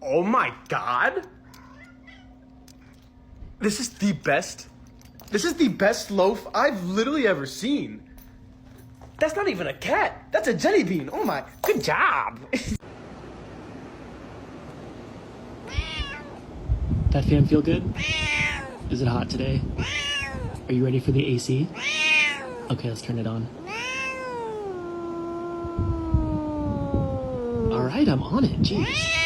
Oh my God. This is the best loaf I've literally ever seen. That's not even a cat. That's a jelly bean. Oh my, good job. That fan feel good? Is it hot today? Are you ready for the AC? Okay, let's turn it on. All right, I'm on it. Jeez.